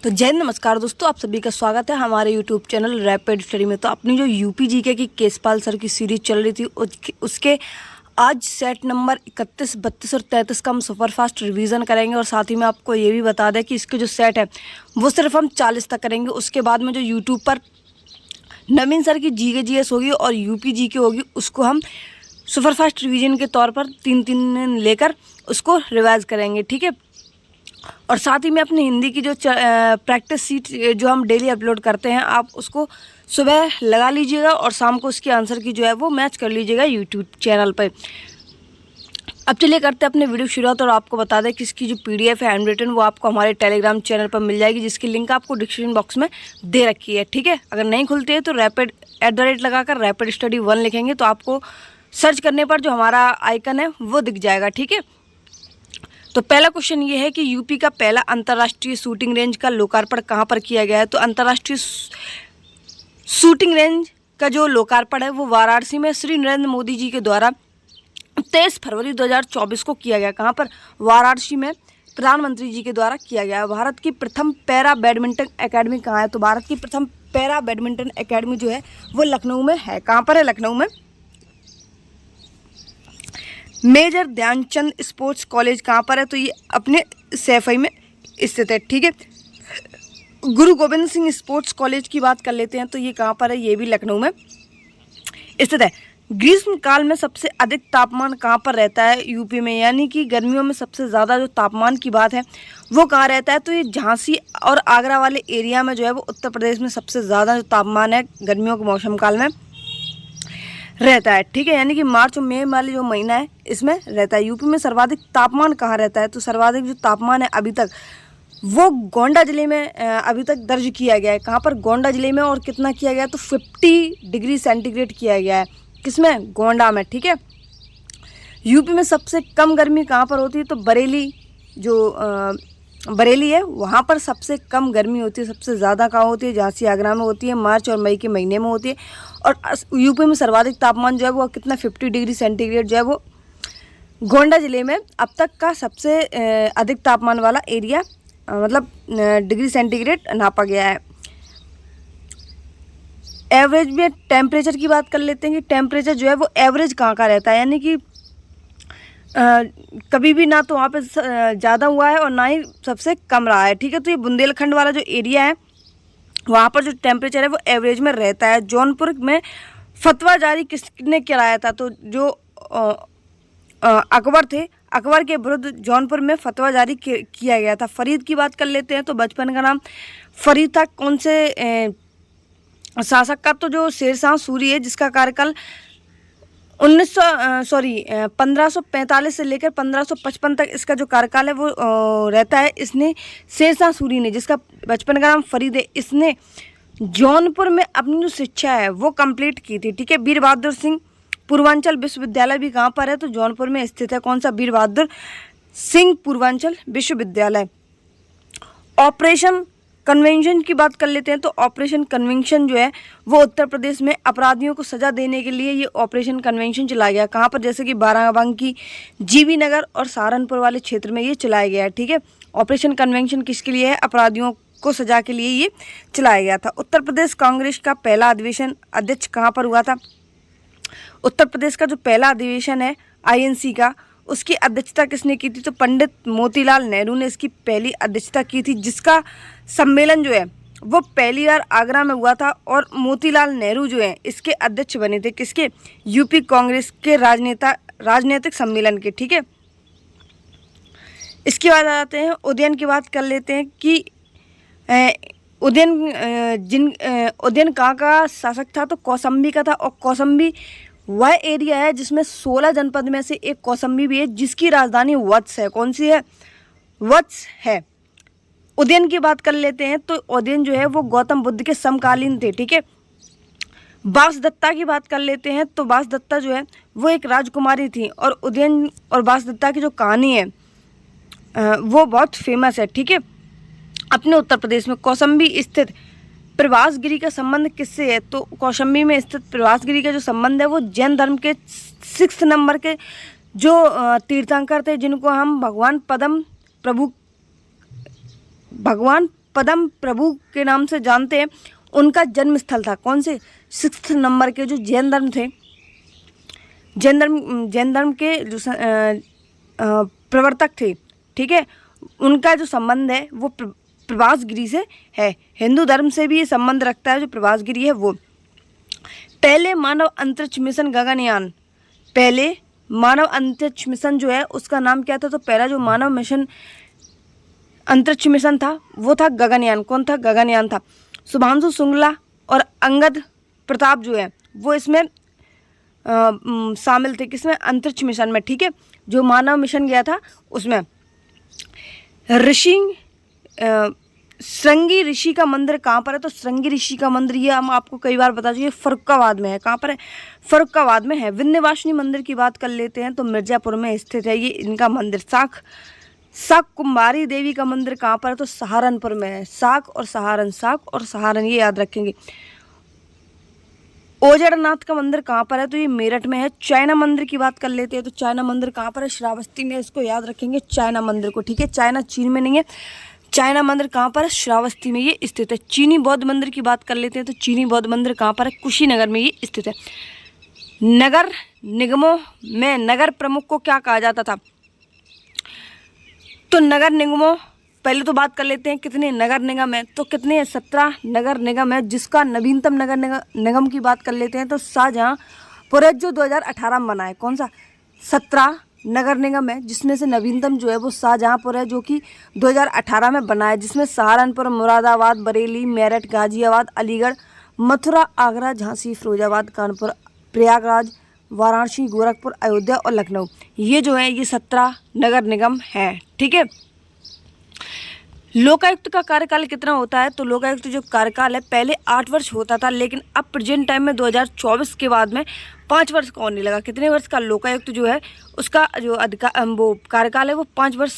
तो जय नमस्कार दोस्तों, आप सभी का स्वागत है हमारे यूट्यूब चैनल रैपिड स्टडी में। तो अपनी जो यूपी जीके की केसपाल सर की सीरीज चल रही थी उसके आज सेट नंबर 31, 32 और 33 का हम सुपरफास्ट रिवीजन करेंगे। और साथ ही में आपको ये भी बता दें कि इसके जो सेट है वो सिर्फ हम 40 तक करेंगे। उसके बाद में जो यूट्यूब पर नवीन सर की जीएस होगी और यूपी जीके होगी, उसको हम सुपरफास्ट रिवीजन के तौर पर 3-3 दिन लेकर उसको रिवाइज करेंगे, ठीक है। और साथ ही में अपनी हिंदी की जो प्रैक्टिस सीट जो हम डेली अपलोड करते हैं, आप उसको सुबह लगा लीजिएगा और शाम को उसके आंसर की जो है वो मैच कर लीजिएगा यूट्यूब चैनल पर। अब चलिए करते हैं अपने वीडियो शुरुआत। और आपको बता दें कि इसकी जो पीडीएफ है हैंड रिटन वो आपको हमारे टेलीग्राम चैनल पर मिल जाएगी, जिसकी लिंक आपको डिस्क्रिप्शन बॉक्स में दे रखी है, ठीक है। अगर नहीं खुलती है तो रैपिड @ लगाकर रैपिड स्टडी 1 लिखेंगे तो आपको सर्च करने पर जो हमारा आइकन है वो दिख जाएगा, ठीक है। तो पहला क्वेश्चन ये है कि यूपी का पहला अंतर्राष्ट्रीय शूटिंग रेंज का लोकार्पण कहाँ पर किया गया है। तो अंतर्राष्ट्रीय शूटिंग रेंज का जो लोकार्पण है वो वाराणसी में श्री नरेंद्र मोदी जी के द्वारा 23 फरवरी 2024 को किया गया। कहाँ पर? वाराणसी में प्रधानमंत्री जी के द्वारा किया गया। भारत की प्रथम पैरा बैडमिंटन एकेडमी कहाँ है? तो भारत की प्रथम पैरा बैडमिंटन एकेडमी जो है वो लखनऊ में है। कहाँ पर है? लखनऊ में। मेजर ध्यानचंद स्पोर्ट्स कॉलेज कहाँ पर है? तो ये अपने सैफई में स्थित है, ठीक है। गुरु गोविंद सिंह स्पोर्ट्स कॉलेज की बात कर लेते हैं तो ये कहाँ पर है? ये भी लखनऊ में स्थित है। ग्रीष्म काल में सबसे अधिक तापमान कहाँ पर रहता है? यूपी में। यानी कि गर्मियों में सबसे ज़्यादा जो तापमान की बात है वो कहाँ रहता है? तो ये झांसी और आगरा वाले एरिया में जो है वो उत्तर प्रदेश में सबसे ज़्यादा जो तापमान है गर्मियों के मौसम काल में रहता है, ठीक है। यानी कि मार्च और मई वाले जो महीना है इसमें रहता है। यूपी में सर्वाधिक तापमान कहाँ रहता है? तो सर्वाधिक जो तापमान है अभी तक वो गोंडा जिले में अभी तक दर्ज किया गया है। कहाँ पर? गोंडा जिले में। और कितना किया गया? तो 50 डिग्री सेंटीग्रेड किया गया है। किसमें? गोंडा में, ठीक है। यूपी में सबसे कम गर्मी कहाँ पर होती है? तो बरेली जो बरेली है वहाँ पर सबसे कम गर्मी होती है। सबसे ज़्यादा कहाँ होती है? झांसी आगरा में होती है, मार्च और मई के महीने में होती है। और यूपी में सर्वाधिक तापमान जो है वो कितना 50 डिग्री सेंटीग्रेड जो है वो गोंडा जिले में अब तक का सबसे अधिक तापमान वाला एरिया मतलब डिग्री सेंटीग्रेड नापा गया है। एवरेज में टेम्परेचर की बात कर लेते हैं कि टेम्परेचर जो है वो एवरेज कहाँ का रहता है। यानी कि कभी भी ना तो वहाँ पे ज़्यादा हुआ है और ना ही सबसे कम रहा है, ठीक है। तो ये बुंदेलखंड वाला जो एरिया है वहाँ पर जो टेम्परेचर है वो एवरेज में रहता है। जौनपुर में फतवा जारी किसने कराया था? तो जो अकबर थे, अकबर के विरुद्ध जौनपुर में फतवा जारी किया गया था। फरीद की बात कर लेते हैं तो बचपन का नाम फरीद था। कौन से शासक का? तो जो शेरशाह सूरी है, जिसका कार्यकाल 1545 से लेकर 1555 तक इसका जो कार्यकाल है वो रहता है। इसने शेरशाह सूरी ने, जिसका बचपन का नाम फरीद है, इसने जौनपुर में अपनी जो शिक्षा है वो कंप्लीट की थी, ठीक है। वीर बहादुर सिंह पूर्वांचल विश्वविद्यालय भी कहाँ पर है? तो जौनपुर में स्थित है। कौन सा? वीर बहादुर सिंह पूर्वांचल विश्वविद्यालय। ऑपरेशन कन्वेंशन की बात कर लेते हैं तो ऑपरेशन कन्वेंशन जो है वो उत्तर प्रदेश में अपराधियों को सजा देने के लिए ये ऑपरेशन कन्वेंशन चलाया गया। कहाँ पर? जैसे कि बाराबंकी, जीवी नगर और सहारनपुर वाले क्षेत्र में ये चलाया गया है, ठीक है। ऑपरेशन कन्वेंशन किसके लिए है? अपराधियों को सजा के लिए ये चलाया गया था। उत्तर प्रदेश कांग्रेस का पहला अधिवेशन अध्यक्ष कहाँ पर हुआ था? उत्तर प्रदेश का जो पहला अधिवेशन है INC का, उसकी अध्यक्षता किसने की थी? तो पंडित मोतीलाल नेहरू ने इसकी पहली अध्यक्षता की थी, जिसका सम्मेलन जो है वो पहली बार आगरा में हुआ था। और मोतीलाल नेहरू जो है इसके अध्यक्ष बने थे। किसके? यूपी कांग्रेस के राजनीतिक सम्मेलन के, ठीक है। इसके बाद आ जाते हैं उदयन की बात कर लेते हैं कि उदयन कहाँ का शासक था? तो कौशाम्बी का था। और कौशाम्बी वह एरिया है जिसमें 16 जनपद में से एक कौशाम्बी भी है, जिसकी राजधानी वत्स है। कौन सी है? वत्स है। उदयन की बात कर लेते हैं तो उदयन जो है वो गौतम बुद्ध के समकालीन थे, ठीक है। वासदत्ता की बात कर लेते हैं तो वासदत्ता जो है वो एक राजकुमारी थी। और उदयन और वासदत्ता की जो कहानी है वो बहुत फेमस है, ठीक है। अपने उत्तर प्रदेश में कौशाम्बी स्थित प्रभासगिरी का संबंध किससे है? तो कौशाम्बी में स्थित प्रभासगिरी का जो संबंध है वो जैन धर्म के 6 नंबर के जो तीर्थंकर थे, जिनको हम भगवान पद्म प्रभु के नाम से जानते हैं, उनका जन्म स्थल था कौन से? 6 नंबर के जो जैन धर्म थे, जैन धर्म के जो प्रवर्तक थे, ठीक है, उनका जो संबंध है वो प्रभासगिरी से है। हिंदू धर्म से भी ये संबंध रखता है जो प्रभासगिरी है वो। पहले मानव अंतरिक्ष मिशन गगनयान, पहले मानव अंतरिक्ष मिशन जो है उसका नाम क्या था? तो पहला जो मानव मिशन अंतरिक्ष मिशन था वो था गगनयान। कौन था? गगनयान था। शुभांशु शुक्ला और अंगद प्रताप जो है वो इसमें शामिल थे, किसमें? अंतरिक्ष मिशन में, ठीक है, जो मानव मिशन गया था उसमें। श्रृंगी ऋषि का मंदिर कहाँ पर है? तो श्रृंगी ऋषि का मंदिर ये हम आपको कई बार बता चुके, फर्रुखाबाद में है। कहाँ पर है? फर्रुखाबाद में है। विंध्यवासिनी मंदिर की बात कर लेते हैं तो मिर्जापुर में स्थित है ये इनका मंदिर। शाक कुमारी देवी का मंदिर कहाँ पर है? तो सहारनपुर में है। शाक और सहारन ये याद रखेंगे। ओजड़नाथ का मंदिर कहाँ पर है? तो ये मेरठ में है। चाइना मंदिर की बात कर लेते हैं तो चाइना मंदिर कहाँ पर है? श्रावस्ती में। इसको याद रखेंगे चाइना मंदिर को, ठीक है। चाइना चीन में नहीं है, चाइना मंदिर कहाँ पर है? श्रावस्ती में ये स्थित है। चीनी बौद्ध मंदिर की बात कर लेते हैं तो चीनी बौद्ध मंदिर कहाँ पर है? कुशीनगर में ये स्थित है। नगर निगमों में नगर प्रमुख को क्या कहा जाता था? तो नगर निगमों, पहले तो बात कर लेते हैं कितने नगर निगम है, तो कितने? 17 नगर निगम है, जिसका नवीनतम नगर निगम की बात कर लेते हैं तो शाहजहाँपुर है जो 2018 में बना है। कौन सा? 17 नगर निगम है जिसमें से नवीनतम जो है वो शाहजहाँपुर है जो कि 2018 में बना है, जिसमें सहारनपुर, मुरादाबाद, बरेली, मेरठ, गाजियाबाद, अलीगढ़, मथुरा, आगरा, झांसी, फिरोजाबाद, कानपुर, प्रयागराज, वाराणसी, गोरखपुर, अयोध्या और लखनऊ, ये जो है ये 17 नगर निगम हैं, ठीक है। लोकायुक्त का कार्यकाल कितना होता है? तो लोकायुक्त जो कार्यकाल है पहले 8 वर्ष होता था, लेकिन अब प्रेजेंट टाइम में 2024 के बाद में 5 वर्ष का होने लगा। कितने वर्ष का? लोकायुक्त जो है उसका जो वो कार्यकाल है वो 5 वर्ष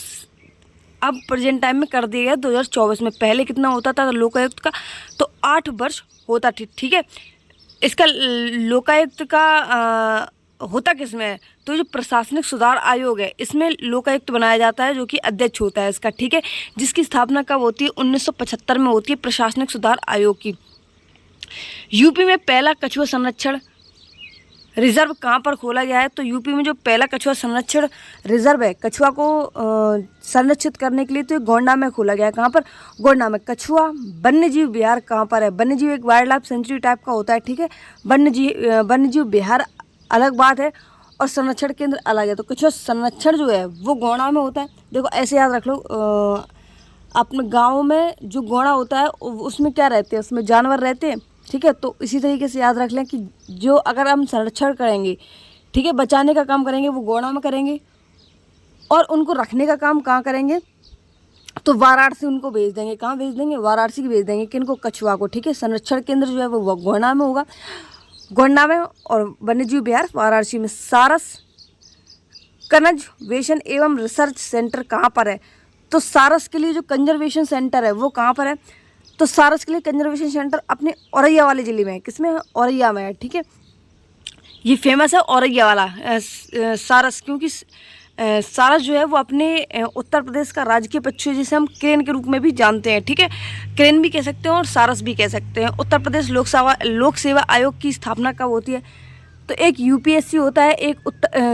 अब प्रेजेंट टाइम में कर दिया गया 2024 में। पहले कितना होता था लोकायुक्त का? तो 8 वर्ष होता था, ठीक है। इसका लोकायुक्त का होता किसमें है? तो जो प्रशासनिक सुधार आयोग है इसमें लोकायुक्त बनाया जाता है जो कि अध्यक्ष होता है इसका, ठीक है, जिसकी स्थापना कब होती है? 1975 में होती है, प्रशासनिक सुधार आयोग की। यूपी में पहला कछुआ संरक्षण रिजर्व कहाँ पर खोला गया है? तो यूपी में जो पहला कछुआ संरक्षण रिजर्व है कछुआ को संरक्षित करने के लिए तो गोंडा में खोला गया है। कहाँ पर? गोंडा में। कछुआ वन्य जीव विहार कहाँ पर है? वन्य जीव एक वाइल्ड लाइफ सेंचुरी टाइप का होता है, ठीक है। वन्य जीव विहार अलग बात है और संरक्षण केंद्र अलग है। तो कछुआ संरक्षण जो है वो गोंडा में होता है। देखो ऐसे याद रख लो, अपने गाँव में जो गोंडा होता है उसमें क्या रहते हैं? उसमें जानवर रहते हैं, ठीक है। तो इसी तरीके से याद रख लें कि जो अगर हम संरक्षण करेंगे, ठीक है, बचाने का काम करेंगे वो गोंडा में करेंगे, और उनको रखने का काम कहाँ करेंगे? तो वाराणसी उनको भेज देंगे। कहाँ भेज देंगे? वाराणसी की भेज देंगे। किनको? कछुआ को, ठीक है। संरक्षण केंद्र जो है वो गोंडा में होगा, गोंडा में, और वन्यजीव विहार वाराणसी में। सारस कंजर्वेशन एवं रिसर्च सेंटर कहाँ पर है? तो सारस के लिए जो कंजर्वेशन सेंटर है वो कहाँ पर है? तो सारस के लिए कंजर्वेशन सेंटर अपने औरैया वाले ज़िले में है। किसमें है? औरैया में है, ठीक है। ये फेमस है औरैया वाला सारस, क्योंकि सारस जो है वो अपने उत्तर प्रदेश का राजकीय पक्षी है, जिसे हम क्रेन के रूप में भी जानते हैं, ठीक है। क्रेन भी कह सकते हैं और सारस भी कह सकते हैं। उत्तर प्रदेश लोक सेवा आयोग की स्थापना कब होती है? तो एक यूपीएससी होता है, एक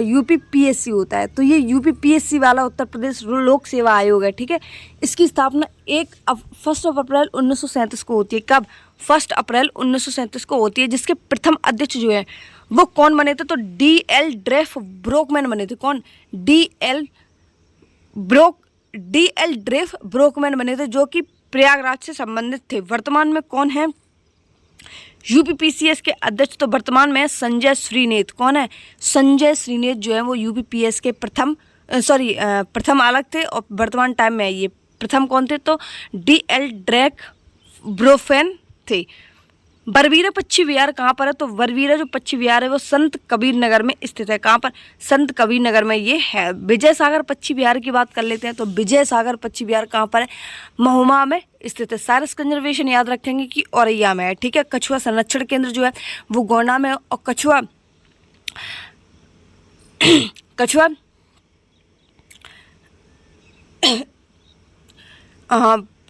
यूपीपीएससी होता है। तो ये यूपीपीएससी वाला उत्तर प्रदेश लोक सेवा आयोग है, ठीक है। इसकी स्थापना 1 अप्रैल 1937 को होती है। कब? 1 अप्रैल 1937 को होती है, जिसके प्रथम अध्यक्ष जो है वो कौन बने थे? तो DL ड्रेफ ब्रोकमैन बने थे। कौन? DL ड्रेफ ब्रोकमैन बने थे, जो कि प्रयागराज से संबंधित थे। वर्तमान में कौन है यूपीपीसीएस के अध्यक्ष? तो वर्तमान में संजय श्रीनेत। कौन है? संजय श्रीनेत जो है वो यूपीपीएस के प्रथम अलग थे, और वर्तमान टाइम में ये प्रथम कौन थे? तो DL ड्रेक ब्रोफेन थे। बरवीरा पक्षी विहार कहाँ पर है? तो बरवीरा जो पक्षी विहार है वो संत कबीर नगर में स्थित है। कहाँ पर? संत कबीर नगर में ये है। विजय सागर पक्षी विहार की बात कर लेते हैं तो विजय सागर पक्षी विहार कहाँ पर है? महुआ में स्थित है। सारस कंजर्वेशन याद रखेंगे कि औरैया में है, ठीक है। कछुआ संरक्षण केंद्र जो है वो गोंडा में है, और कछुआ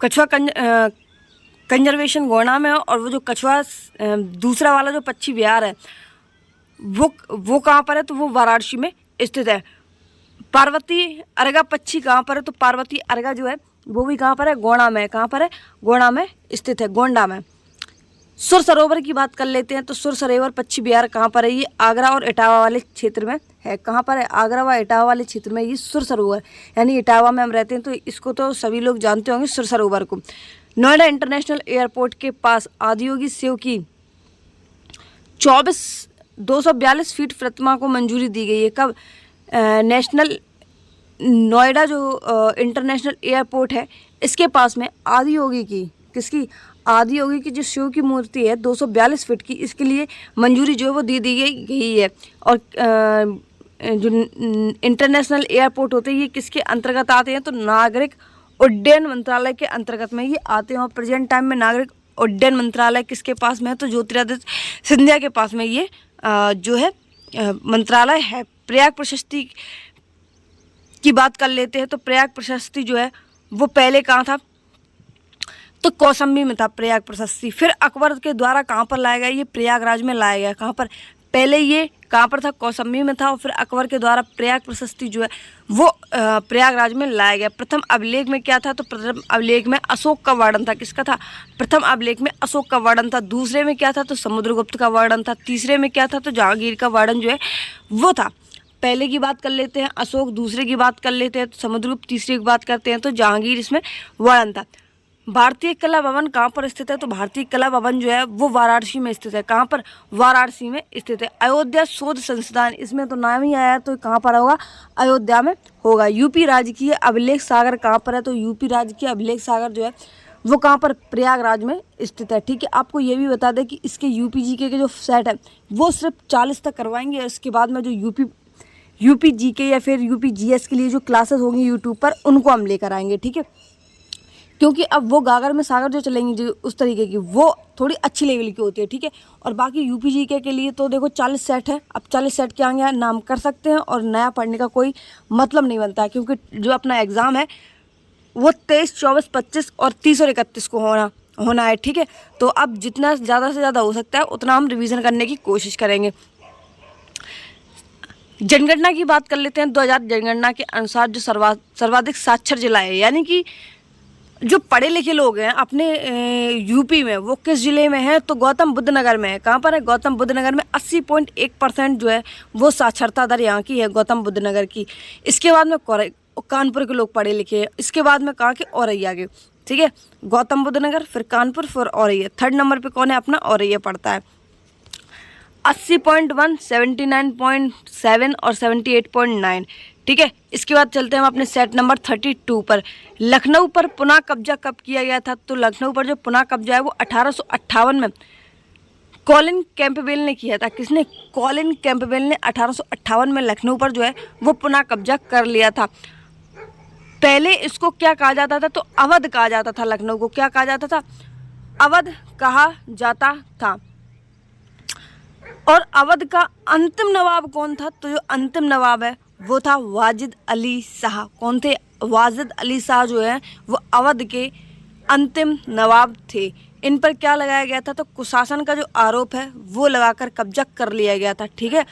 कछुआ कंजर्वेशन गोंडा में है, और वो जो कछुआ दूसरा वाला जो पक्षी विहार है वो कहाँ पर है, तो वो वाराणसी में स्थित है। पार्वती अर्गा पक्षी कहाँ पर है, तो पार्वती अर्गा जो है वो भी कहाँ पर है, गोंडा में। कहाँ पर है, गोंडा में स्थित है, गोंडा में। सुर सरोवर की बात कर लेते हैं, तो सुर सरोवर पक्षी विहार कहाँ पर है, ये आगरा और इटावा वाले क्षेत्र में है। कहाँ पर है, आगरा व इटावा वाले क्षेत्र में ये सुर सरोवर, यानी इटावा में हम रहते हैं तो इसको तो सभी लोग जानते होंगे, सुर सरोवर को। नोएडा इंटरनेशनल एयरपोर्ट के पास आदियोगी शिव की 242 फीट प्रतिमा को मंजूरी दी गई है। कब, नेशनल नोएडा जो इंटरनेशनल एयरपोर्ट है इसके पास में आदियोगी की, किसकी, आदियोगी की जो शिव की मूर्ति है 242 फीट की, इसके लिए मंजूरी जो है वो दी गई है। और जो इंटरनेशनल एयरपोर्ट होते हैं ये किसके अंतर्गत आते हैं, तो नागरिक उड्डयन मंत्रालय के अंतर्गत में ये आते हैं। और प्रेजेंट टाइम में नागरिक उड्डयन मंत्रालय किसके पास में है, तो ज्योतिरादित्य सिंधिया के पास में ये जो है मंत्रालय है। प्रयाग प्रशस्ति की बात कर लेते हैं, तो प्रयाग प्रशस्ति जो है वो पहले कहाँ था, तो कौशाम्बी में था प्रयाग प्रशस्ति। फिर अकबर के द्वारा कहाँ पर लाया गया, ये प्रयागराज में लाया गया। कहाँ पर, पहले ये कहाँ पर था, कौशाम्बी में था, और फिर अकबर के द्वारा प्रयाग प्रशस्ति जो है वो प्रयागराज में लाया गया। प्रथम अभिलेख में क्या था, तो प्रथम अभिलेख में अशोक का वर्णन था। किसका था, प्रथम अभिलेख में अशोक का वर्णन था। दूसरे में क्या था, तो समुद्रगुप्त का वर्णन था। तीसरे में क्या था, तो जहांगीर का वर्णन जो है वो था। पहले की बात कर लेते हैं अशोक, दूसरे की बात कर लेते हैं तो समुद्रगुप्त, तीसरे की बात करते हैं तो जहांगीर इसमें वर्णन था। भारतीय कला भवन कहाँ पर स्थित है, तो भारतीय कला भवन जो है वो वाराणसी में स्थित है। कहाँ पर, वाराणसी में स्थित है। अयोध्या शोध संस्थान, इसमें तो नाम ही आया तो कहाँ पर होगा, अयोध्या में होगा। यूपी राजकीय अभिलेख सागर कहाँ पर है, तो यूपी राजकीय अभिलेख सागर जो है वो कहाँ पर, प्रयागराज में स्थित है। ठीक है, आपको ये भी बता दें कि इसके यूपी जीके के जो सेट है वो सिर्फ 40 तक करवाएंगे, और इसके बाद में जो यूपी जीके या फिर यूपी जीएस के लिए जो क्लासेस होंगी यूट्यूब पर उनको हम लेकर आएंगे। ठीक है, क्योंकि अब वो गागर में सागर जो चलेंगी जो उस तरीके की वो थोड़ी अच्छी लेवल की होती है। ठीक है, और बाकी यूपी जीके के लिए तो देखो 40 सेट है। अब 40 सेट के आगे नाम कर सकते हैं और नया पढ़ने का कोई मतलब नहीं बनता है, क्योंकि जो अपना एग्ज़ाम है वो 23, 24, 25 और 30 और 31 को होना है। ठीक है, तो अब जितना ज़्यादा से ज़्यादा हो सकता है उतना हम रिवीजन करने की कोशिश करेंगे। जनगणना की बात कर लेते हैं। 2000 जनगणना के अनुसार जो सर्वाधिक साक्षर जिला है, यानी कि जो पढ़े लिखे लोग हैं अपने यूपी में, वो किस ज़िले में है, तो गौतम बुद्ध नगर में है। कहाँ पर है, गौतम बुद्ध नगर में 80.1% जो है वो साक्षरता दर यहाँ की है, गौतम बुद्ध नगर की। इसके बाद में कानपुर के लोग पढ़े लिखे हैं। इसके बाद में कहाँ के, औरैया के। ठीक है, गौतम बुद्ध नगर, फिर कानपुर, फिर औरैया। 3rd नंबर पर कौन है, अपना औरैया पड़ता है। 80.1, 79.7 और 78.9। ठीक है, इसके बाद चलते हैं हम अपने सेट नंबर 32 पर। लखनऊ पर पुनः कब्जा कब किया गया था, तो लखनऊ पर जो पुनः कब्जा है वो 1858 में कॉलिन कैंपबेल ने किया था। किसने, कॉलिन कैंपबेल ने 1858 में लखनऊ पर जो है वो पुनः कब्जा कर लिया था। पहले इसको क्या कहा जाता था, तो अवध कहा जाता था। लखनऊ को क्या कहा जाता था, अवध कहा जाता था। और अवध का अंतिम नवाब कौन था, तो जो अंतिम नवाब है वो था वाजिद अली शाह। कौन थे, वाजिद अली शाह जो है वो अवध के अंतिम नवाब थे। इन पर क्या लगाया गया था, तो कुशासन का जो आरोप है वो लगाकर कब्जा कर लिया गया था। ठीक है,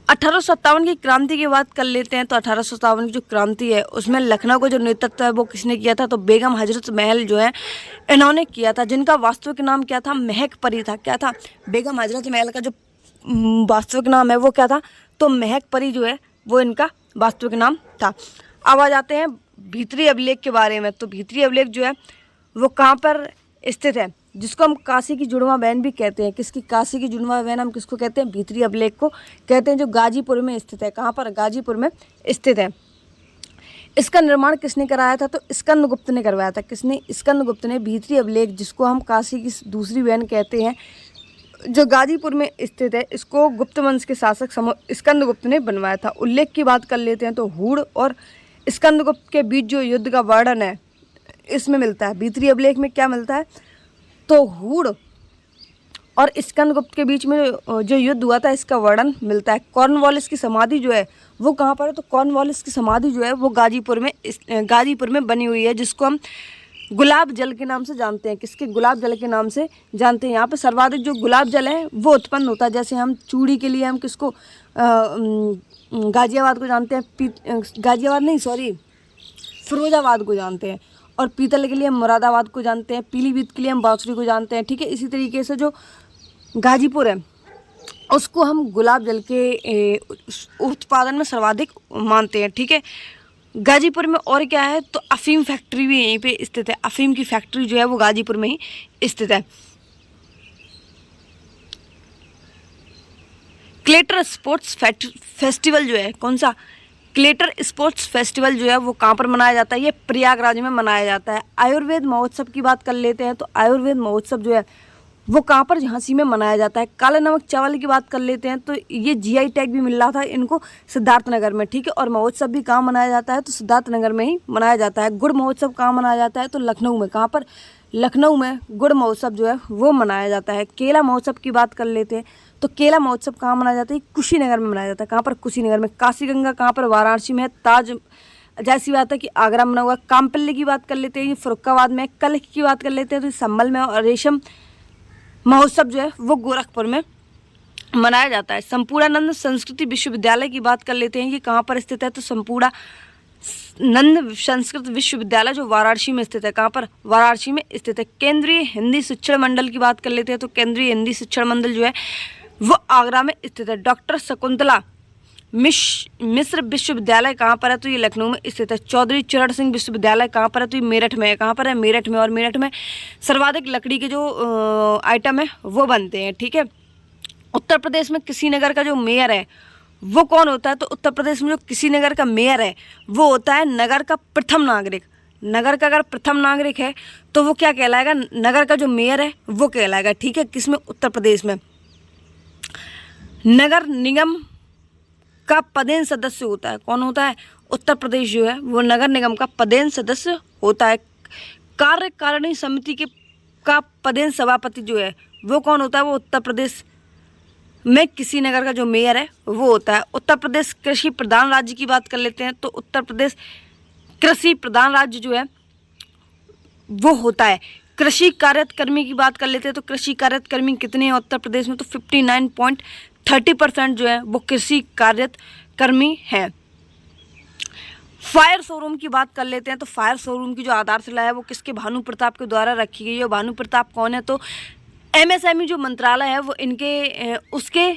1857 की क्रांति की बात कर लेते हैं। तो 1857 की जो क्रांति है उसमें लखनऊ का जो नेतृत्व है वो किसने किया था, तो बेगम हजरत महल जो है इन्होंने किया था, जिनका वास्तविक नाम क्या था, महक परी था। क्या था, बेगम हजरत महल का जो वास्तविक नाम है वो क्या था, तो महक परी जो है वो इनका वास्तविक नाम था। अब आ जाते हैं भीतरी अभिलेख के बारे में। तो भीतरी अभिलेख जो है वो कहाँ पर स्थित है, जिसको हम काशी की जुड़वा बहन भी कहते हैं। किसकी, काशी की जुड़वा बहन हम किसको कहते हैं, भीतरी अभिलेख को कहते हैं, जो गाजीपुर में स्थित है। कहाँ पर, गाजीपुर में स्थित है। इसका निर्माण किसने कराया था, तो स्कंदगुप्त ने करवाया था। किसने, स्कंदगुप्त ने भीतरी अभिलेख, जिसको हम काशी की दूसरी बहन कहते हैं, जो गाजीपुर में स्थित है, इसको गुप्त वंश के शासक स्कंदगुप्त ने बनवाया था। उल्लेख की बात कर लेते हैं तो हूण और स्कंदगुप्त के बीच जो युद्ध का वर्णन है इसमें मिलता है। भीतरी अभिलेख में क्या मिलता है, तो हूण और स्कंदगुप्त के बीच में जो युद्ध हुआ था इसका वर्णन मिलता है। कॉर्नवालिस की समाधि जो है वो कहाँ पर है, तो कॉर्नवालिस की समाधि जो है वो गाजीपुर में बनी हुई है, जिसको हम गुलाब जल के नाम से जानते हैं। किसके गुलाब जल के नाम से जानते हैं। यहाँ पे सर्वाधिक जो गुलाब जल है वो उत्पन्न होता है। जैसे हम चूड़ी के लिए हम किसको गाजियाबाद को जानते हैं, गाजियाबाद नहीं सॉरी फिरोजाबाद को जानते हैं। और पीतल के लिए हम मुरादाबाद को जानते हैं, पीलीभीत के लिए हम बांसुरी को जानते हैं। ठीक है, इसी तरीके से जो गाजीपुर है उसको हम गुलाब जल के उत्पादन में सर्वाधिक मानते हैं। ठीक है, गाजीपुर में और क्या है, तो अफीम फैक्ट्री भी यहीं पे स्थित है। अफीम की फैक्ट्री जो है वो गाजीपुर में ही स्थित है। क्लेटर स्पोर्ट्स फेस्टिवल जो है, कौन सा, क्लेटर स्पोर्ट्स फेस्टिवल जो है वो कहाँ पर मनाया जाता है, ये प्रयागराज में मनाया जाता है। आयुर्वेद महोत्सव की बात कर लेते हैं, तो आयुर्वेद महोत्सव जो है वो कहाँ पर, झांसी में मनाया जाता है। काला नमक चावल की बात कर लेते हैं, तो ये जीआई टैग भी मिल रहा था इनको सिद्धार्थनगर में। ठीक है, और महोत्सव भी कहाँ मनाया जाता है, तो सिद्धार्थनगर में ही मनाया जाता है। गुड़ महोत्सव कहाँ मनाया जाता है, तो लखनऊ में। कहाँ पर, लखनऊ में गुड़ महोत्सव जो है वो मनाया जाता है। केला महोत्सव की बात कर लेते हैं, तो केला महोत्सव कहाँ मनाया जाता है, कुशीनगर में मनाया जाता है। कहाँ पर, कुशीनगर में। काशी गंगा कहाँ पर, वाराणसी में। ताज जैसी बात है कि आगरा में बना हुआ। कामपल्ली की बात कर लेते हैं, ये फरुखाबाद में। कल्क की बात कर लेते हैं तो संभल में। और रेशम महोत्सव जो है वो गोरखपुर में मनाया जाता है। संपूर्णानंद संस्कृति विश्वविद्यालय की बात कर लेते हैं, ये कहाँ पर स्थित है, तो संपूर्णानंद संस्कृत विश्वविद्यालय जो वाराणसी में स्थित है। कहाँ पर, वाराणसी में स्थित है। केंद्रीय हिंदी शिक्षण मंडल की बात कर लेते हैं, तो केंद्रीय हिंदी शिक्षण मंडल जो है वो आगरा में स्थित है। डॉक्टर शकुंतला मिश्र विश्वविद्यालय कहाँ पर है, तो ये लखनऊ में स्थित है। चौधरी चरण सिंह विश्वविद्यालय कहाँ पर है, तो ये मेरठ में है। कहाँ पर है, मेरठ में। और मेरठ में सर्वाधिक लकड़ी के जो आइटम है वो बनते हैं। ठीक है, उत्तर प्रदेश में कुशीनगर का जो मेयर है वो कौन होता है, तो उत्तर प्रदेश में जो कुशीनगर का मेयर है वो होता है नगर का प्रथम नागरिक। नगर का अगर प्रथम नागरिक है तो वो क्या कहलाएगा, नगर का जो मेयर है वो कहलाएगा। ठीक है, किसमें, उत्तर प्रदेश में। नगर निगम का पदेन सदस्य होता है, कौन होता है, उत्तर प्रदेश जो है वो नगर निगम का पदेन सदस्य होता है। कार्यकारिणी समिति के का पदेन सभापति जो है वो कौन होता है, वो उत्तर प्रदेश में कुशीनगर का जो मेयर है वो होता है। उत्तर प्रदेश कृषि प्रधान राज्य की बात कर लेते हैं, तो उत्तर प्रदेश कृषि प्रधान राज्य जो है वो होता है। कृषि कार्यकर्मी की बात कर लेते हैं, तो कृषि कार्यकर्मी कितने हैं उत्तर प्रदेश में, तो 59.30% जो है वो कृषि कार्यकर्मी हैं। फायर शोरूम की बात कर लेते हैं, तो फायर शोरूम की जो आधारशिला है वो किसके, भानु प्रताप के द्वारा रखी गई है। भानु प्रताप कौन है, तो एमएसएमई जो मंत्रालय है वो इनके उसके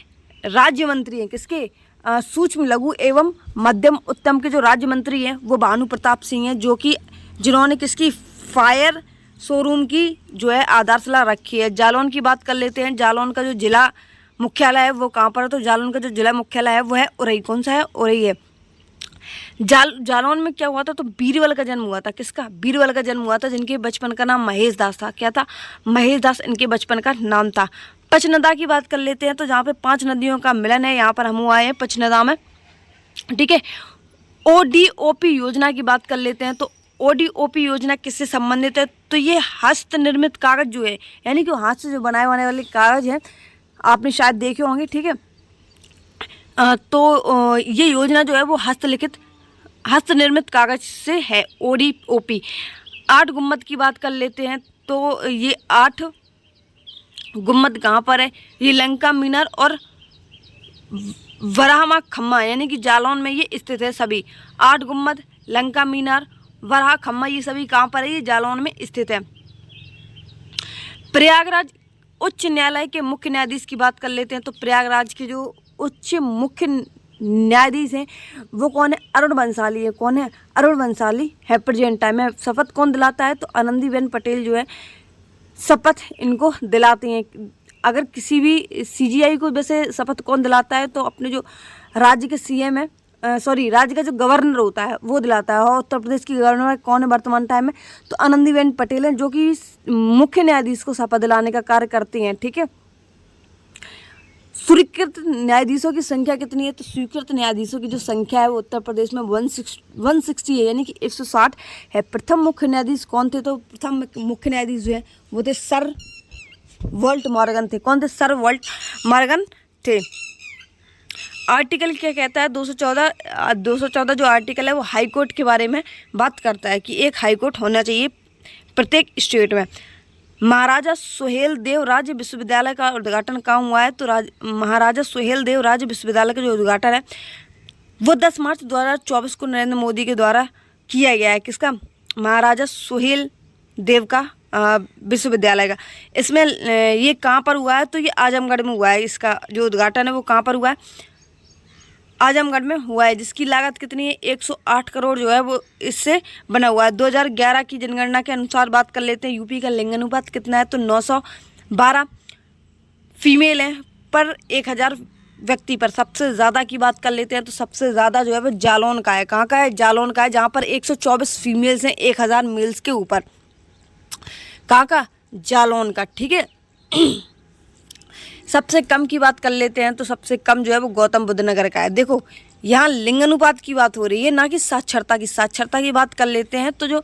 राज्य मंत्री हैं। किसके, सूक्ष्म लघु एवं मध्यम उद्यम के जो राज्य मंत्री हैं वो भानु प्रताप सिंह हैं, जो कि जिन्होंने किसकी, फायर शोरूम की जो है आधारशिला रखी है। जालौन की बात कर लेते हैं, जालौन का जो जिला मुख्यालय है वो कहाँ पर है, तो जालौन का जो जिला मुख्यालय है वो है उरई। कौन सा है, उरई है। जालौन में क्या हुआ था, तो बीरबल का जन्म हुआ था। किसका, बीरबल का जन्म हुआ था, जिनके बचपन का नाम महेश दास था। क्या था, महेश दास इनके बचपन का नाम था। पचनदा की बात कर लेते हैं, तो जहाँ पे 5 नदियों का मिलन है यहाँ पर हम आए हैं पचनदा में। ठीक है, ओडीओपी योजना की बात कर लेते हैं, तो ओडीओपी योजना किससे संबंधित है, तो ये हस्त निर्मित कागज जो है, यानी कि हाथ से जो बनाए जाने वाले कागज हैं, आपने शायद देखे होंगे। ठीक है, तो ये योजना जो है वो हस्त निर्मित कागज से है, ओडीओपी। 8 गुम्मद की बात कर लेते हैं, तो ये 8 गुम्मद कहाँ पर है, ये लंका मीनार और वराहमा खम्मा, यानी कि जालौन में ये स्थित है सभी। 8 गुम्मद, लंका मीनार, वराह खम्मा, ये सभी कहाँ पर है, ये जालौन में स्थित है। प्रयागराज उच्च न्यायालय के मुख्य न्यायाधीश की बात कर लेते हैं, तो प्रयागराज के जो उच्च मुख्य न्यायाधीश हैं वो कौन है, अरुण बंसाली है। कौन है, अरुण बंसाली है प्रेजेंट टाइम में। शपथ कौन दिलाता है, तो आनंदीबेन पटेल जो है शपथ इनको दिलाती हैं। अगर किसी भी सीजीआई को वैसे शपथ कौन दिलाता है, तो अपने जो राज्य के सीएम है, राज्य का जो गवर्नर होता है वो दिलाता है। और उत्तर प्रदेश की गवर्नर कौन है वर्तमान टाइम में, तो आनंदीबेन पटेल हैं, जो कि मुख्य न्यायाधीश को शपथ दिलाने का कार्य करती हैं। ठीक है, स्वीकृत न्यायाधीशों की संख्या कितनी है, तो स्वीकृत न्यायाधीशों की जो संख्या है वो उत्तर प्रदेश में 160 है, यानी कि 160 है। प्रथम मुख्य न्यायाधीश कौन थे, तो प्रथम मुख्य न्यायाधीश जो है वो थे सर वोल्ट मॉर्गन थे। कौन थे? सर वोल्ट मॉर्गन थे। आर्टिकल क्या कहता है? 214 जो आर्टिकल है वो हाई कोर्ट के बारे में बात करता है कि एक हाई कोर्ट होना चाहिए प्रत्येक स्टेट में। महाराजा सुहेल देव राज्य विश्वविद्यालय का उद्घाटन कहाँ हुआ है? तो महाराजा सुहेल देव राज्य विश्वविद्यालय का जो उद्घाटन है वो 10 मार्च 2024 को नरेंद्र मोदी के द्वारा किया गया है। किसका? महाराजा सुहेल देव का विश्वविद्यालय का। इसमें ये कहाँ पर हुआ है? तो ये आजमगढ़ में हुआ है। इसका जो उद्घाटन है वो कहाँ पर हुआ है? आजमगढ़ में हुआ है, जिसकी लागत कितनी है? 108 करोड़ जो है वो इससे बना हुआ है। 2011 की जनगणना के अनुसार बात कर लेते हैं, यूपी का लिंग अनुपात कितना है? तो 912 फीमेल हैं पर 1000 व्यक्ति पर। सबसे ज़्यादा की बात कर लेते हैं तो सबसे ज़्यादा जो है वो जालौन का है। कहाँ का है? जालौन का है, जहाँ पर 124 फीमेल्स हैं 1000 मेल्स के ऊपर। कहाँ का? जालौन का। ठीक है। सबसे कम की बात कर लेते हैं तो सबसे कम जो है वो गौतम बुद्ध नगर का है। देखो यहाँ लिंग अनुपात की बात हो रही है, ना कि साक्षरता की। साक्षरता की बात कर लेते हैं तो जो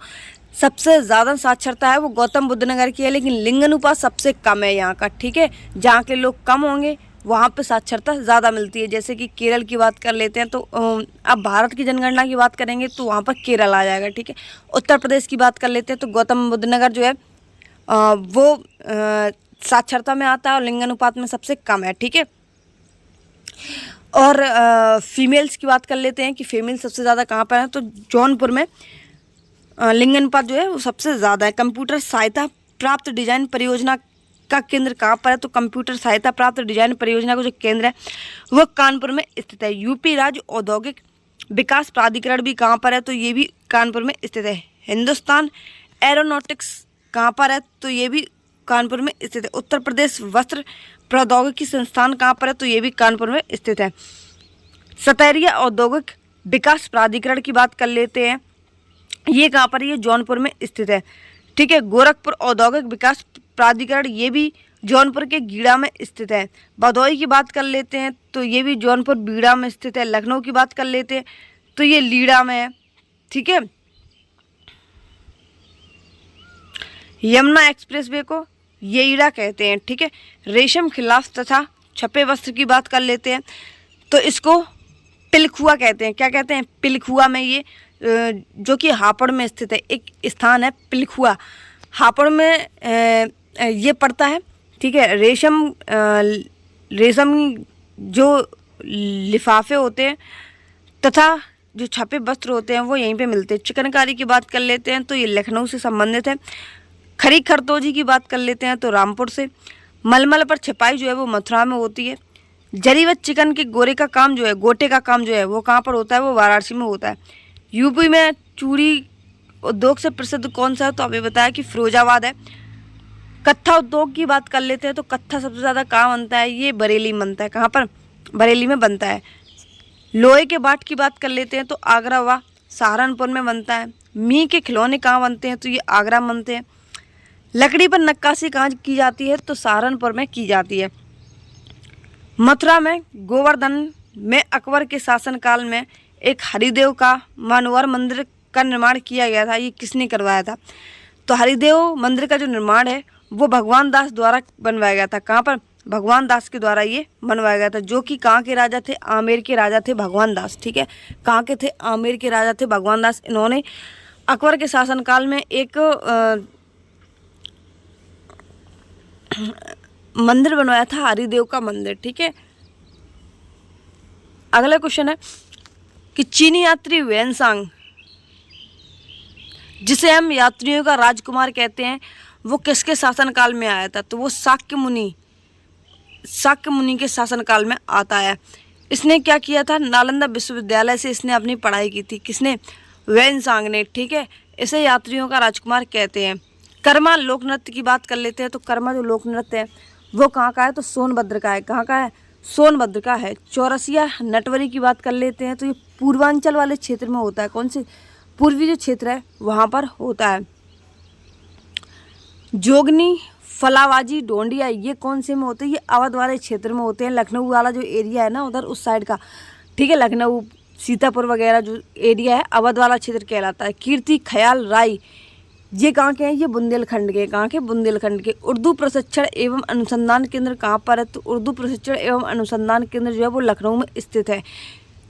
सबसे ज़्यादा साक्षरता है वो गौतम बुद्ध नगर की है, लेकिन लिंग अनुपात सबसे कम है यहाँ का। ठीक है। जहाँ के लोग कम होंगे वहाँ पे साक्षरता ज़्यादा मिलती है। जैसे कि केरल की बात कर लेते हैं तो अब भारत की जनगणना की बात करेंगे तो वहाँ पर केरल आ जाएगा। ठीक है। उत्तर प्रदेश की बात कर लेते हैं तो गौतम बुद्ध नगर जो है वो साक्षरता में आता है और लिंग अनुपात में सबसे कम है। ठीक है। और फीमेल्स की बात कर लेते हैं कि फीमेल सबसे ज़्यादा कहाँ पर है? तो जौनपुर में लिंग अनुपात जो है वो सबसे ज़्यादा है। कंप्यूटर सहायता प्राप्त डिजाइन परियोजना का केंद्र कहाँ पर है? तो कंप्यूटर सहायता प्राप्त डिजाइन परियोजना का जो केंद्र है वो कानपुर में स्थित है। यूपी राज्य औद्योगिक विकास प्राधिकरण भी कहाँ पर है? तो ये भी कानपुर में स्थित है। हिंदुस्तान एरोनॉटिक्स कहाँ पर है? तो ये भी कानपुर में स्थित है। उत्तर प्रदेश वस्त्र प्रौद्योगिकी संस्थान कहाँ पर है? तो ये भी कानपुर में स्थित है। सतहरिया औद्योगिक विकास प्राधिकरण की बात कर लेते हैं, ये कहाँ पर है? ये जौनपुर में स्थित है। ठीक है। गोरखपुर औद्योगिक विकास प्राधिकरण ये भी जौनपुर के गीड़ा में स्थित है। भदोही की बात कर लेते हैं तो ये भी जौनपुर बीड़ा में स्थित है। लखनऊ की बात कर लेते हैं तो ये लीड़ा में है। ठीक है। यमुना एक्सप्रेसवे को येईड़ा कहते हैं। ठीक है। रेशम खिलाफ तथा छपे वस्त्र की बात कर लेते हैं तो इसको पिलखुआ कहते हैं। क्या कहते हैं? पिलखुआ में ये जो कि हापुड़ में स्थित है, एक स्थान है पिलखुआ, हापुड़ में ये पड़ता है। ठीक है। रेशम जो लिफाफे होते हैं तथा जो छपे वस्त्र होते हैं वो यहीं पे मिलते हैं। चिकनकारी की बात कर लेते हैं तो ये लखनऊ से संबंधित है। खरी खरतोजी की बात कर लेते हैं तो रामपुर से। मलमल पर छपाई जो है वो मथुरा में होती है। जरी व चिकन के गोटे का काम जो है वो कहाँ पर होता है? वो वाराणसी में होता है। यूपी में चूड़ी उद्योग से प्रसिद्ध कौन सा है? तो अभी बताया कि फिरोजाबाद है। कत्था उद्योग की बात कर लेते हैं तो कत्था सबसे ज़्यादा कहाँ बनता है? ये बरेली में बनता है। कहाँ पर? बरेली में बनता है। लोहे के बाट की बात कर लेते हैं तो आगरा व सहारनपुर में बनता है। मी के खिलौने कहाँ बनते हैं? तो ये आगरा में बनते हैं। लकड़ी पर नक्काशी कहाँ की जाती है? तो सहारनपुर में की जाती है। मथुरा में गोवर्धन में अकबर के शासनकाल में एक हरिदेव का मनोहर मंदिर का निर्माण किया गया था। ये किसने करवाया था? तो हरिदेव मंदिर का जो निर्माण है वो भगवान दास द्वारा बनवाया गया था। कहाँ पर? भगवान दास के द्वारा ये बनवाया गया था, जो कि कहाँ के राजा थे? आमेर के राजा थे भगवान दास। ठीक है। कहाँ के थे? आमेर के राजा थे भगवान दास। इन्होंने अकबर के शासनकाल में एक मंदिर बनवाया था, हरिदेव का मंदिर। ठीक है। अगला क्वेश्चन है कि चीनी यात्री वेनसांग, जिसे हम यात्रियों का राजकुमार कहते हैं, वो किसके शासनकाल में आया था? तो वो शाक्य मुनि के शासनकाल में आता है। इसने क्या किया था? नालंदा विश्वविद्यालय से इसने अपनी पढ़ाई की थी। किसने? वेनसांग ने। ठीक है। इसे यात्रियों का राजकुमार कहते हैं। कर्मा लोक नृत्य की बात कर लेते हैं तो कर्मा जो लोक नृत्य है वो कहाँ का है? तो सोनभद्र का है। कहाँ का है? सोनभद्र का है। चौरसिया नटवरी की बात कर लेते हैं तो ये पूर्वांचल वाले क्षेत्र में होता है। कौन से? पूर्वी जो क्षेत्र है वहाँ पर होता है। जोगनी फलावाजी डोंडिया ये कौन से में होते हैं? ये अवध वाले क्षेत्र में होते हैं। लखनऊ वाला जो एरिया है ना उधर उस साइड का। ठीक है। लखनऊ सीतापुर वगैरह जो एरिया है अवध वाला क्षेत्र कहलाता है। कीर्ति खयाल राय ये कहाँ के हैं, ये बुंदेलखंड के, कहाँ के, बुंदेलखंड के। उर्दू प्रशिक्षण एवं अनुसंधान केंद्र कहाँ पर है, तो उर्दू प्रशिक्षण एवं अनुसंधान केंद्र जो है वो लखनऊ में स्थित है,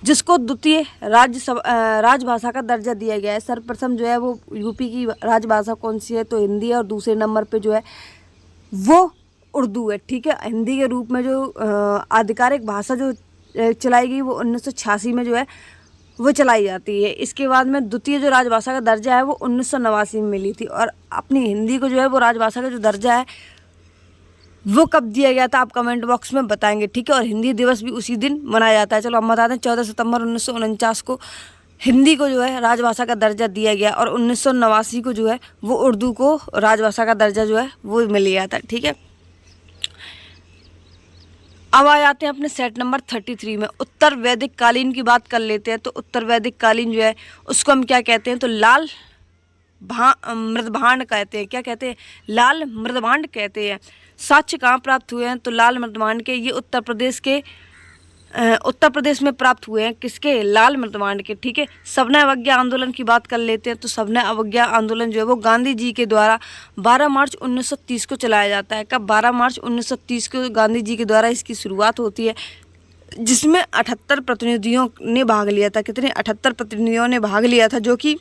जिसको द्वितीय राजभाषा का दर्जा दिया गया है। सर्वप्रथम जो है वो यूपी की राजभाषा कौन सी है, तो हिंदी है, और दूसरे नंबर पे जो है वो उर्दू है। ठीक है, हिंदी के रूप में जो आधिकारिक भाषा जो चलाई गई वो 1986 में जो है वो चलाई जाती है। इसके बाद में द्वितीय जो राजभाषा का दर्जा है वो 1989 में मिली थी। और अपनी हिंदी को जो है वो राजभाषा का जो दर्जा है वो कब दिया गया था, आप कमेंट बॉक्स में बताएंगे। ठीक है, और हिंदी दिवस भी उसी दिन मनाया जाता है। चलो हम बता दें, 14 सितंबर 1949 को हिंदी को जो है राजभाषा का दर्जा दिया गया, और 1989 को जो है वो उर्दू को राजभाषा का दर्जा जो है वो मिल गया था। ठीक है, अब आ जाते हैं अपने सेट नंबर 33 में। उत्तर वैदिक कालीन की बात कर लेते हैं। तो उत्तर वैदिक कालीन जो है उसको हम क्या कहते हैं, तो लाल मृदभांड कहते हैं। क्या कहते हैं, लाल मृदभांड कहते हैं। साक्ष्य कहाँ प्राप्त हुए हैं, तो लाल मृदभांड के ये उत्तर प्रदेश में प्राप्त हुए हैं। किसके, लाल मृदभांड के। ठीक है, सविनय अवज्ञा आंदोलन की बात कर लेते हैं। तो सविनय अवज्ञा आंदोलन जो है वो गांधी जी के द्वारा 12 मार्च 1930 को चलाया जाता है। कब, 12 मार्च 1930 को गांधी जी के द्वारा इसकी शुरुआत होती है, जिसमें 78 प्रतिनिधियों ने भाग लिया था। कितने, 78 प्रतिनिधियों ने भाग लिया था, जो कि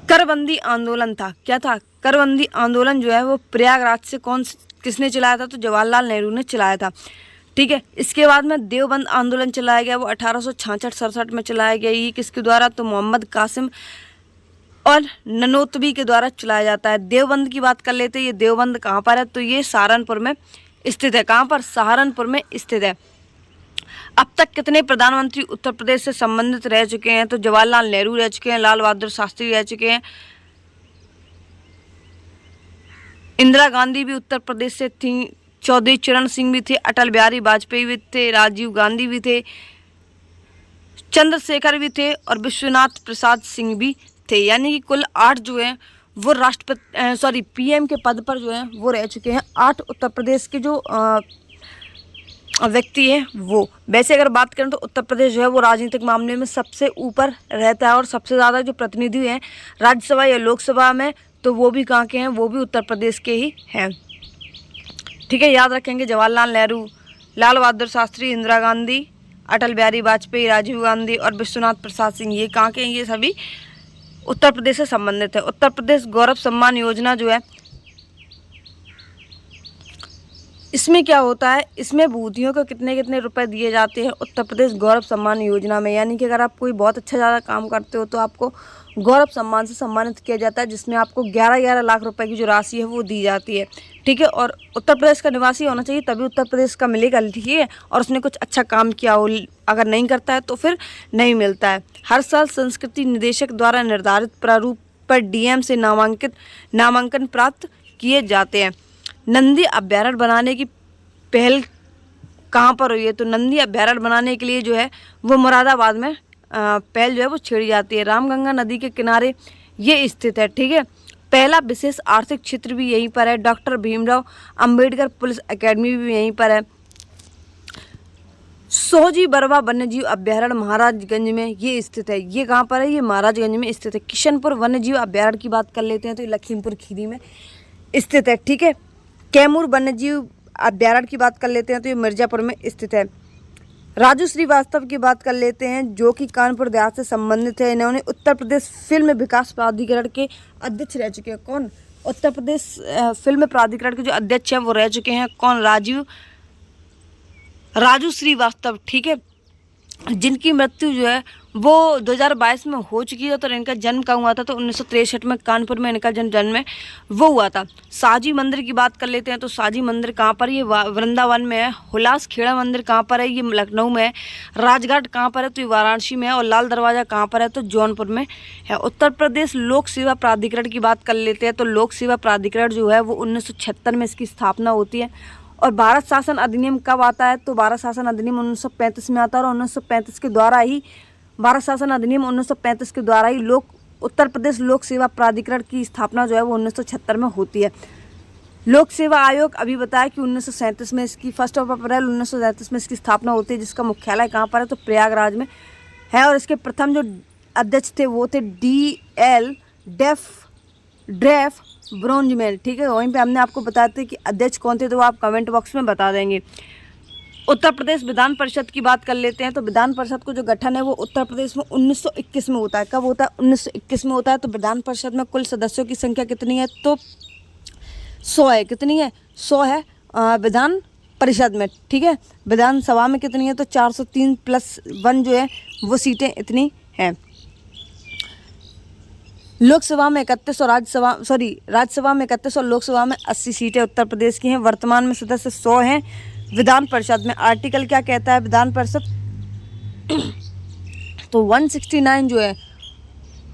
करबंदी आंदोलन था। क्या था, करबंदी आंदोलन जो है वो प्रयागराज से किसने चलाया था, तो जवाहरलाल नेहरू ने चलाया था। ठीक है, इसके बाद में देवबंद आंदोलन चलाया गया, वो 1866-67 में चलाया गया। ये किसके द्वारा, तो मोहम्मद कासिम और ननोतवी के द्वारा चलाया जाता है। देवबंद की बात कर लेते हैं। ये देवबंद कहाँ पर है, तो ये सहारनपुर में स्थित है। कहाँ पर, सहारनपुर में स्थित है। अब तक कितने प्रधानमंत्री उत्तर प्रदेश से संबंधित रह चुके हैं, तो जवाहरलाल नेहरू रह चुके हैं, लाल बहादुर शास्त्री रह चुके हैं, इंदिरा गांधी भी उत्तर प्रदेश से थी, चौधरी चरण सिंह भी थे, अटल बिहारी वाजपेयी भी थे, राजीव गांधी भी थे, चंद्रशेखर भी थे, और विश्वनाथ प्रसाद सिंह भी थे। यानी कि कुल 8 जो है वो पीएम के पद पर जो है वो रह चुके हैं। 8 उत्तर प्रदेश के जो व्यक्ति हैं वो। वैसे अगर बात करें तो उत्तर प्रदेश जो है वो राजनीतिक मामले में सबसे ऊपर रहता है, और सबसे ज़्यादा जो प्रतिनिधि हैं राज्यसभा या लोकसभा में, तो वो भी कहाँ के हैं, वो भी उत्तर प्रदेश के ही हैं। ठीक है, याद रखेंगे, जवाहरलाल नेहरू, लाल बहादुर शास्त्री, इंदिरा गांधी, अटल बिहारी वाजपेयी, राजीव गांधी और विश्वनाथ प्रसाद सिंह, ये कहाँ के हैं, ये सभी उत्तर प्रदेश से संबंधित है। उत्तर प्रदेश गौरव सम्मान योजना जो है, इसमें क्या होता है, इसमें भूतियों को कितने कितने रुपए दिए जाते हैं उत्तर प्रदेश गौरव सम्मान योजना में। यानी कि अगर आप कोई बहुत अच्छा ज़्यादा काम करते हो तो आपको गौरव सम्मान से सम्मानित किया जाता है, जिसमें आपको 11-11 लाख रुपए की जो राशि है वो दी जाती है। ठीक है, और उत्तर प्रदेश का निवासी होना चाहिए तभी उत्तर प्रदेश का मिलेगा। ठीक है, और उसने कुछ अच्छा काम किया हो, अगर नहीं करता है तो फिर नहीं मिलता है। हर साल संस्कृति निदेशक द्वारा निर्धारित प्रारूप पर डीएम से नामांकन प्राप्त किए जाते हैं। नंदी अभ्यारण्य बनाने की पहल कहाँ पर हुई है, तो नंदी अभ्यारण्य बनाने के लिए जो है वो मुरादाबाद में पहल जो है वो छेड़ी जाती है। रामगंगा नदी के किनारे ये स्थित है। ठीक है, पहला विशेष आर्थिक क्षेत्र भी यहीं पर है। Doctor Bhimrao Ambedkar police academy भी यहीं पर है। सोहजी बरवा वन्यजीव अभ्यारण्य महाराजगंज में ये स्थित है। ये कहाँ पर है, ये महाराजगंज में स्थित है। किशनपुर वन्यजीव अभ्यारण्य की बात कर लेते हैं तो ये लखीमपुर खीरी में स्थित है। ठीक है, कैमूर वन्यजीव अभ्यारण्य की बात कर लेते हैं तो ये मिर्जापुर में स्थित है। राजू श्रीवास्तव की बात कर लेते हैं, जो कि कानपुर देहात से संबंधित है। इन्होंने उत्तर प्रदेश फिल्म विकास प्राधिकरण के अध्यक्ष रह चुके हैं। कौन, उत्तर प्रदेश फिल्म प्राधिकरण के जो अध्यक्ष हैं वो रह चुके हैं। कौन, राजू श्रीवास्तव। ठीक है, जिनकी मृत्यु जो है वो 2022 में हो चुकी है। तो इनका जन्म कहाँ हुआ था, तो 1963 में कानपुर में इनका जन्म है वो हुआ था। साजी मंदिर की बात कर लेते हैं तो साजी मंदिर कहाँ पर, ये वृंदावन में है। हुलास खेड़ा मंदिर कहाँ पर है, ये लखनऊ में है। राजघाट कहाँ पर है, तो ये वाराणसी में है। और लाल दरवाज़ा कहाँ पर है, तो जौनपुर में है। उत्तर प्रदेश लोक सेवा प्राधिकरण की बात कर लेते हैं तो लोक सेवा प्राधिकरण जो है वो 1976 में इसकी स्थापना होती है। और भारत शासन अधिनियम कब आता है, तो भारत शासन अधिनियम 1935 में आता है। और 1935 के द्वारा ही भारत शासन अधिनियम 1935 के द्वारा ही उत्तर प्रदेश लोक सेवा प्राधिकरण की स्थापना जो है वो 1976 में होती है। लोक सेवा आयोग अभी बताया कि 1937 में इसकी 1 अप्रैल 1937 में इसकी स्थापना होती है, जिसका मुख्यालय कहाँ पर है, तो प्रयागराज में है। और इसके प्रथम जो अध्यक्ष थे वो थे DL ड्रेफ ब्रोंजमेल। ठीक है, वहीं पे हमने आपको बताया था कि अध्यक्ष कौन थे, तो आप कमेंट बॉक्स में बता देंगे। उत्तर प्रदेश विधान परिषद की बात कर लेते हैं। तो विधान परिषद को जो गठन है वो उत्तर प्रदेश में 1921 में होता है। कब होता है? 1921 में होता है। तो विधान परिषद में कुल सदस्यों की संख्या कितनी है? तो 100 है। कितनी है? 100 है विधान परिषद में। ठीक है, विधानसभा में कितनी है? तो 403 + 1 जो है वो सीटें इतनी हैं। लोकसभा में 31 और राज्यसभा में 31 और लोकसभा में 80 सीटें उत्तर प्रदेश की हैं। वर्तमान में सदस्य 100 हैं विधान परिषद में। आर्टिकल क्या कहता है विधान परिषद? तो 169 जो है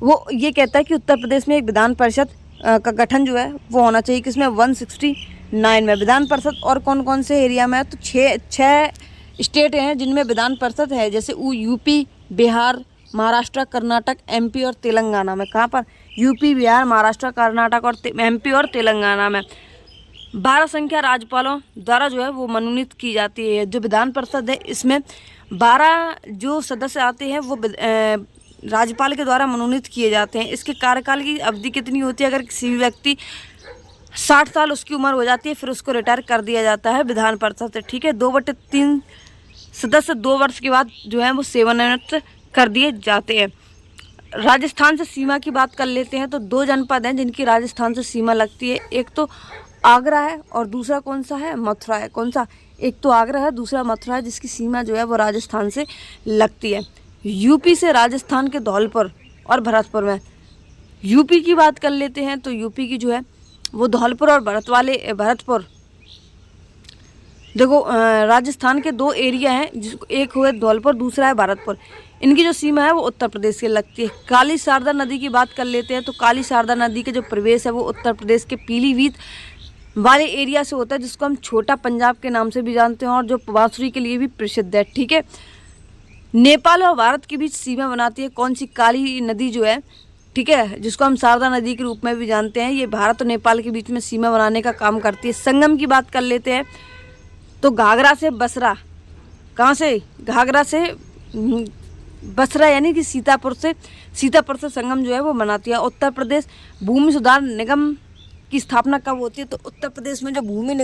वो ये कहता है कि उत्तर प्रदेश में एक विधान परिषद का गठन जो है वो होना चाहिए। किसमें? 169 में। विधान परिषद और कौन कौन से एरिया में है? तो छः स्टेट हैं जिनमें विधान परिषद है, जैसे यूपी, बिहार, महाराष्ट्र, कर्नाटक, MP और तेलंगाना में। कहाँ पर? यूपी, बिहार, महाराष्ट्र, कर्नाटक और MP और तेलंगाना में। 12 संख्या राज्यपालों द्वारा जो है वो मनोनीत की जाती है। जो विधान परिषद है इसमें 12 जो सदस्य आते हैं वो राज्यपाल के द्वारा मनोनीत किए जाते हैं। इसके कार्यकाल की अवधि कितनी होती है? अगर किसी भी व्यक्ति 60 साल उसकी उम्र हो जाती है फिर उसको रिटायर कर दिया जाता है विधान परिषद से। ठीक है, 2/3 सदस्य 2 वर्ष के बाद जो है वो सेवानिवृत्त कर दिए जाते हैं। राजस्थान से सीमा की बात कर लेते हैं। तो 2 जनपद हैं जिनकी राजस्थान से सीमा लगती है। एक तो आगरा है और दूसरा कौन सा है? मथुरा है। कौन सा? एक तो आगरा है, दूसरा मथुरा है, जिसकी सीमा जो है वो राजस्थान से लगती है। यूपी से राजस्थान के धौलपुर और भरतपुर में। यूपी की बात कर लेते हैं। तो यूपी की जो है वो धौलपुर और भरतपुर, देखो राजस्थान के 2 एरिया हैं, जिसको एक हुए धौलपुर, दूसरा है भरतपुर। इनकी जो सीमा है वो उत्तर प्रदेश से लगती है। काली शारदा नदी की बात कर लेते हैं। तो काली शारदा नदी के जो प्रवेश है वो उत्तर प्रदेश के पीलीभीत वाले एरिया से होता है, जिसको हम छोटा पंजाब के नाम से भी जानते हैं और जो बांसुरी के लिए भी प्रसिद्ध है। ठीक है, नेपाल और भारत के बीच सीमा बनाती है कौन सी? काली नदी जो है, ठीक है, जिसको हम शारदा नदी के रूप में भी जानते हैं, ये भारत और नेपाल के बीच में सीमा बनाने का काम करती है। संगम की बात कर लेते हैं। तो घाघरा से बसरा, कहाँ से? घाघरा से बसरा यानी कि सीतापुर से संगम जो है वो बनाती है। उत्तर प्रदेश भूमि सुधार निगम की स्थापना कब होती है? तो उत्तर प्रदेश में जो भूमि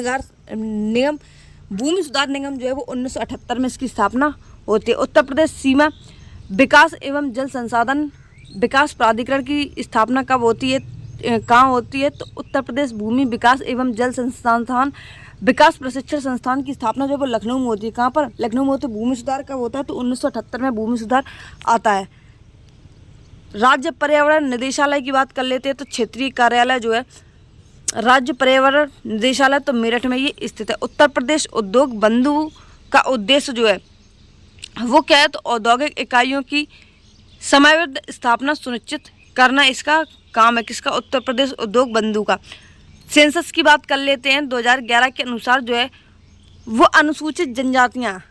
सुधार निगम जो है वो 1978 में इसकी स्थापना होती है। उत्तर प्रदेश सीमा विकास एवं जल संसाधन विकास प्राधिकरण की स्थापना कब होती है? कहाँ होती है? तो उत्तर प्रदेश भूमि विकास एवं जल संसाधन विकास प्रशिक्षण संस्थान की स्थापना जो है वो लखनऊ में होती है। कहाँ पर? लखनऊ में होती है। भूमि सुधार कब होता है? तो 1978 में भूमि सुधार आता है। राज्य पर्यावरण निदेशालय की बात कर लेते हैं। तो क्षेत्रीय कार्यालय जो है राज्य पर्यावरण निदेशालय तो मेरठ में ये स्थित है। उत्तर प्रदेश उद्योग बंधु का उद्देश्य जो है वो क्या है? तो औद्योगिक इकाइयों की समयबद्ध स्थापना सुनिश्चित करना इसका काम है। किसका? उत्तर प्रदेश उद्योग बंधु का। सेंसस की बात कर लेते हैं। 2011 के अनुसार जो है वो अनुसूचित जनजातियाँ,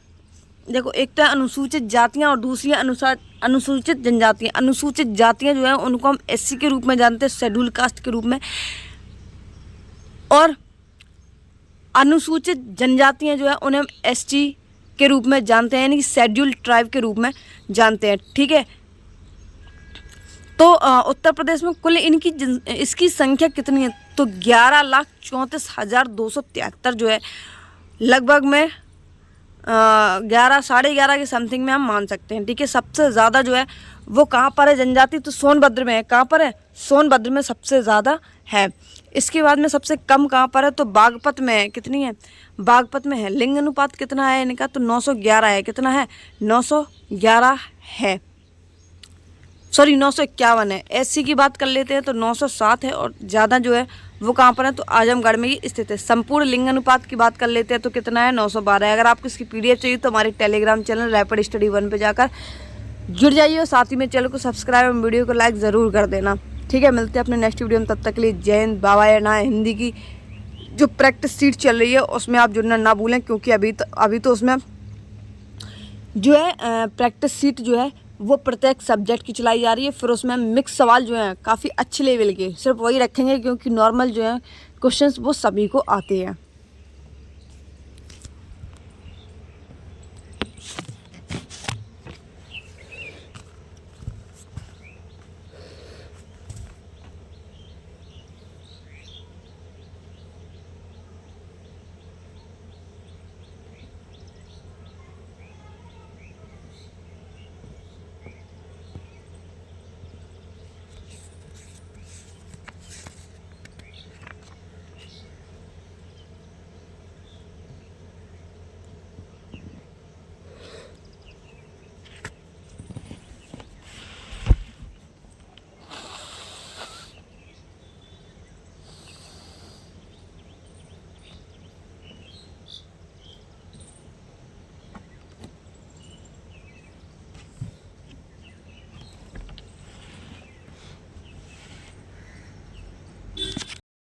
देखो एक तो है अनुसूचित जातियाँ और दूसरी अनुसूचित जनजातियाँ। अनुसूचित जातियाँ जो है उनको हम SC के रूप में जानते हैं, शेड्यूल कास्ट के रूप में, और अनुसूचित जनजातियाँ जो है उन्हें हम ST के रूप में जानते हैं, यानी कि शेड्यूल ट्राइब के रूप में जानते हैं। ठीक है, तो उत्तर प्रदेश में कुल इसकी संख्या कितनी है? तो 11,34,273 जो है लगभग में 11 साढ़े 11 के समथिंग में हम मान सकते हैं। ठीक है, सबसे ज़्यादा जो है वो कहाँ पर है जनजाति? तो सोनभद्र में है। कहाँ पर है? सोनभद्र में सबसे ज़्यादा है। इसके बाद में सबसे कम कहाँ पर है? तो बागपत में है। कितनी है? बागपत में है। लिंग अनुपात कितना है इनका? तो 911 है। कितना है? 911 है, सॉरी 951 है। SC की बात कर लेते हैं तो 907 है और ज़्यादा जो है वो कहाँ पर है? तो आजमगढ़ में ही स्थित है। संपूर्ण लिंग अनुपात की बात कर लेते हैं तो कितना है? 912 है। अगर आपको इसकी PDF चाहिए तो हमारे टेलीग्राम चैनल रैपिड स्टडी 1 पे जाकर जुड़ जाइए और साथ ही में चैनल को सब्सक्राइब और वीडियो को लाइक ज़रूर कर देना। ठीक है, मिलते हैं अपने नेक्स्ट वीडियो में। तब तक के लिए जय हिंद। बाबा या ना हिंदी की जो प्रैक्टिस सीट चल रही है उसमें आप जुड़ना ना भूलें, क्योंकि अभी तो उसमें जो है प्रैक्टिस सीट जो है वो प्रत्येक सब्जेक्ट की चलाई जा रही है। फिर उसमें मिक्स सवाल जो हैं काफ़ी अच्छे लेवल के सिर्फ वही रखेंगे, क्योंकि नॉर्मल जो है क्वेश्चंस वो सभी को आते हैं।